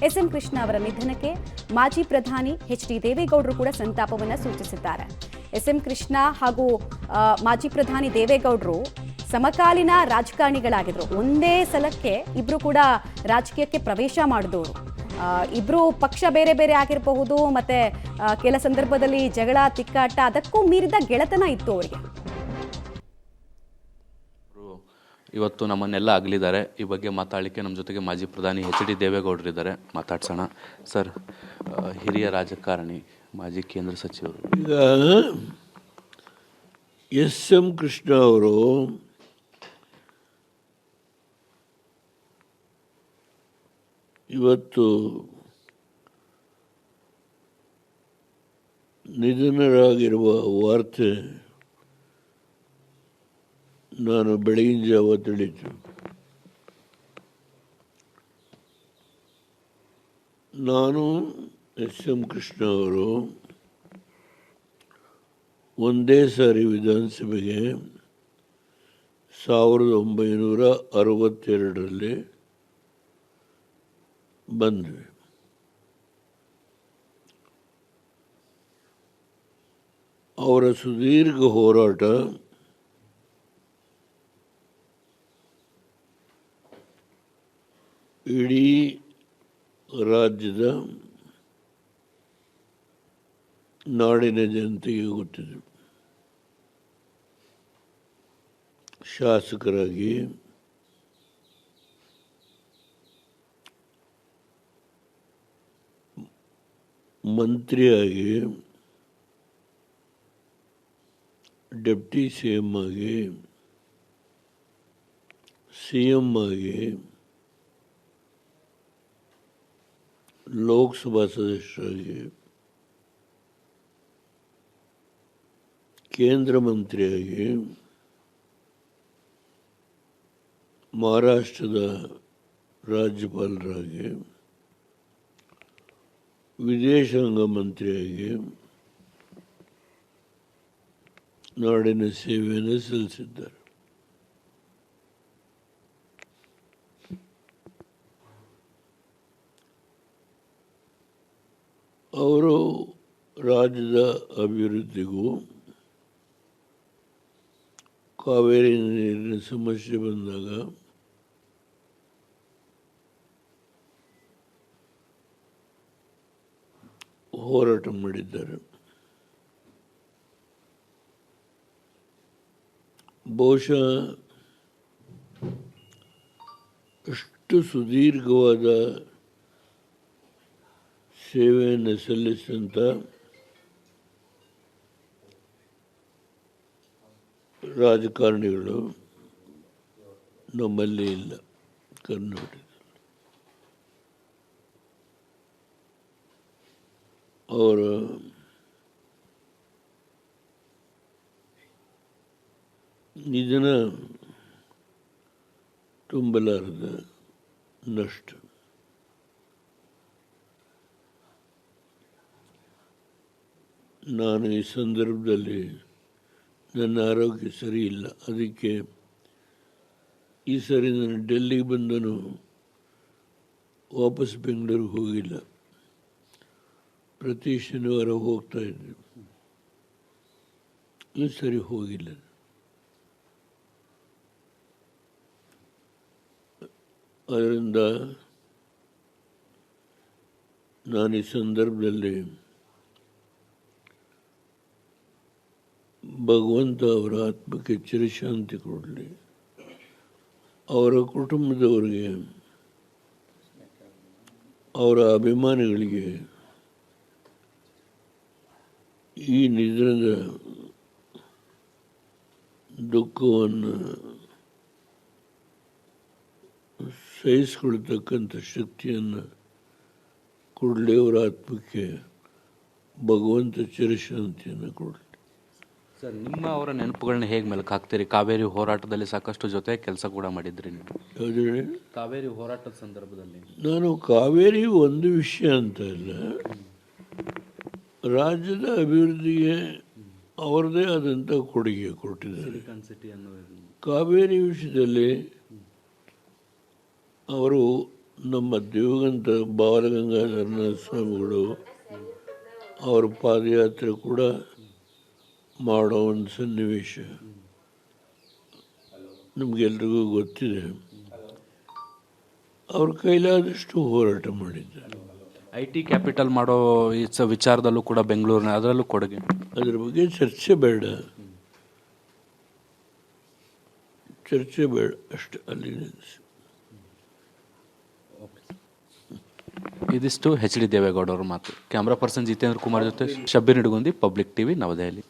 S M Krishna ಅವರ ನಿಧನಕ್ಕೆ ಮಾಜಿ ಪ್ರಧಾನಿ ಎಚ್.ಡಿ. ದೇವೇಗೌಡರು ಕೂಡ ಸಂತಾಪವನ್ನು ಸೂಚಿಸಿದ್ದಾರೆ. ಎಸ್ಎಂ ಕೃಷ್ಣ ಹಾಗೂ ಮಾಜಿ ಪ್ರಧಾನಿ ದೇವೇಗೌಡರು ಸಮಕಾಲೀನ ರಾಜಕಾರಣಿಗಳಾಗಿದ್ರು. ಒಂದೇ ಸಲಕ್ಕೆ ಇಬ್ರು ಕೂಡ ರಾಜಕೀಯಕ್ಕೆ ಪ್ರವೇಶ ಮಾಡಿದವರು. ಇಬ್ರು ಪಕ್ಷ ಬೇರೆ ಬೇರೆ ಆಗಿರಬಹುದು, ಮತ್ತೆ ಕೆಲ ಸಂದರ್ಭದಲ್ಲಿ ಜಗಳ ತಿಕ್ಕಾಟ ಅದಕ್ಕೂ ಮೀರಿದ ಗೆಳೆತನ ಇತ್ತು ಅವರಿಗೆ. ಇವತ್ತು ನಮ್ಮನ್ನೆಲ್ಲ ಅಗಲಿದ್ದಾರೆ. ಈ ಬಗ್ಗೆ ಮಾತಾಡಲಿಕ್ಕೆ ನಮ್ಮ ಜೊತೆಗೆ ಮಾಜಿ ಪ್ರಧಾನಿ ಎಚ್.ಡಿ. ದೇವೇಗೌಡರು ಇದ್ದಾರೆ. ಮಾತಾಡ್ಸೋಣ. ಸರ್, ಹಿರಿಯ ರಾಜಕಾರಣಿ, ಮಾಜಿ ಕೇಂದ್ರ ಸಚಿವರು. ಈಗ ಎಸ್.ಎಂ. ಕೃಷ್ಣ ಅವರು ಇವತ್ತು ನಿಧನರಾಗಿರುವ ವಾರ್ತೆ ನಾನು ಬೆಳಗಿನ ಜಾವ ತಿಳಿತು. ನಾನು ಎಸ್.ಎಂ. ಕೃಷ್ಣ ಅವರು ಒಂದೇ ಸಾರಿ ವಿಧಾನಸಭೆಗೆ 1962ರಲ್ಲಿ ಬಂದ್ವಿ. ಅವರ ಸುದೀರ್ಘ ಹೋರಾಟ ಇಡೀ ರಾಜ್ಯದ ನಾಡಿನ ಜನತೆಗೆ ಗೊತ್ತಿದೆ. ಶಾಸಕರಾಗಿ, ಮಂತ್ರಿಯಾಗಿ, ಡೆಪ್ಟಿ ಸಿ.ಎಂ ಆಗಿ, ಸಿ.ಎಂ ಆಗಿ, ಲೋಕಸಭಾ ಸದಸ್ಯರಾಗಿ, ಕೇಂದ್ರ ಮಂತ್ರಿಯಾಗಿ, ಮಹಾರಾಷ್ಟ್ರದ ರಾಜ್ಯಪಾಲರಾಗಿ, ವಿದೇಶಾಂಗ ಮಂತ್ರಿಯಾಗಿ ನಾಡಿನ ಸೇವೆಯನ್ನು ಸಲ್ಲಿಸಿದ್ದಾರೆ. ಅವರು ರಾಜ್ಯದ ಅಭಿವೃದ್ಧಿಗೂ, ಕಾವೇರಿ ನೀರಿನ ಸಮಸ್ಯೆ ಬಂದಾಗ ಹೋರಾಟ ಮಾಡಿದ್ದಾರೆ. ಬಹುಶಃ ಅಷ್ಟು ಸುದೀರ್ಘವಾದ ಸೇವೆಯನ್ನು ಸಲ್ಲಿಸಿದಂಥ ರಾಜಕಾರಣಿಗಳು ನಮ್ಮಲ್ಲಿ ಇಲ್ಲ ಕರ್ನಾಟಕದಲ್ಲಿ. ಅವರ ನಿಧನ ತುಂಬಲಾರದ ನಷ್ಟ. ನಾನು ಈ ಸಂದರ್ಭದಲ್ಲಿ ನನ್ನ ಆರೋಗ್ಯ ಸರಿ ಇಲ್ಲ, ಅದಕ್ಕೆ ಈ ಸರಿ ನಾನು ಡೆಲ್ಲಿಗೆ ಬಂದನು ವಾಪಸ್ ಬೆಂಗಳೂರಿಗೆ ಹೋಗಿಲ್ಲ. ಪ್ರತಿ ಶನಿವಾರ ಹೋಗ್ತಾ ಇದ್ದೆ, ಈ ಸರಿ ಹೋಗಿಲ್ಲ. ಅದರಿಂದ ನಾನು ಈ ಸಂದರ್ಭದಲ್ಲಿ ಭಗವಂತ ಅವರ ಆತ್ಮಕ್ಕೆ ಚಿರಶಾಂತಿ ಕೊಡಲಿ, ಅವರ ಕುಟುಂಬದವರಿಗೆ, ಅವರ ಅಭಿಮಾನಿಗಳಿಗೆ ಈ ನಿಧನದ ದುಃಖವನ್ನು ಸಹಿಸಿಕೊಳ್ತಕ್ಕಂಥ ಶಕ್ತಿಯನ್ನು ಕೊಡಲಿ, ಅವರ ಆತ್ಮಕ್ಕೆ ಭಗವಂತ ಚಿರಶಾಂತಿಯನ್ನು ಕೊಡಲಿ. ಸರ್, ನಿಮ್ಮ ಅವರ ನೆನಪುಗಳನ್ನ ಹೇಗೆ ಮೆಲುಕು ಹಾಕ್ತೀರಿ? ಕಾವೇರಿ ಹೋರಾಟದಲ್ಲಿ ಸಾಕಷ್ಟು ಜೊತೆ ಕೆಲಸ ಕೂಡ ಮಾಡಿದ್ರಿ ನೀವು. ಕಾವೇರಿ ಹೋರಾಟದ ಸಂದರ್ಭದಲ್ಲಿ ನಾನು ಕಾವೇರಿ ಒಂದು ವಿಷಯ ಅಂತ ಇಲ್ಲ, ರಾಜ್ಯದ ಅಭಿವೃದ್ಧಿಗೆ ಅವರದೇ ಆದಂಥ ಕೊಡುಗೆ ಕೊಟ್ಟಿದ್ದಾರೆ. ಕಾವೇರಿ ವಿಷಯದಲ್ಲಿ ಅವರು ನಮ್ಮ ದಿವಂಗತ ಬಾಲಗಂಗಾಧರನಾಥ ಸ್ವಾಮಿಗಳು ಅವರ ಪಾದಯಾತ್ರೆ ಕೂಡ ಮಾಡೋ ಒಂದು ಸನ್ನಿವೇಶ ನಮಗೆಲ್ರಿಗೂ ಗೊತ್ತಿದೆ. ಅವ್ರ ಕೈಲಾದಷ್ಟು ಹೋರಾಟ ಮಾಡಿದ್ದಾರೆ. IT ಕ್ಯಾಪಿಟಲ್ ಮಾಡೋ ವಿಚಾರದಲ್ಲೂ ಕೂಡ ಬೆಂಗಳೂರಿನ ಅದರಲ್ಲೂ ಕೊಡುಗೆ. ಅದ್ರ ಬಗ್ಗೆ ಚರ್ಚೆ ಬೇಡ ಅಷ್ಟು ಅಲ್ಲಿ ನಿಲ್ಲಿಸಿ. ಇದಿಷ್ಟು HD ದೇವೇಗೌಡ ಅವರ ಮಾತು. ಕ್ಯಾಮ್ರಾ ಪರ್ಸನ್ ಜಿತೇಂದ್ರ ಕುಮಾರ್ ಜೊತೆ ಶಬ್ಬೀರ್ ನಿಡಗುಂದಿ, ಪಬ್ಲಿಕ್ TV, ನವದೆಹಲಿ.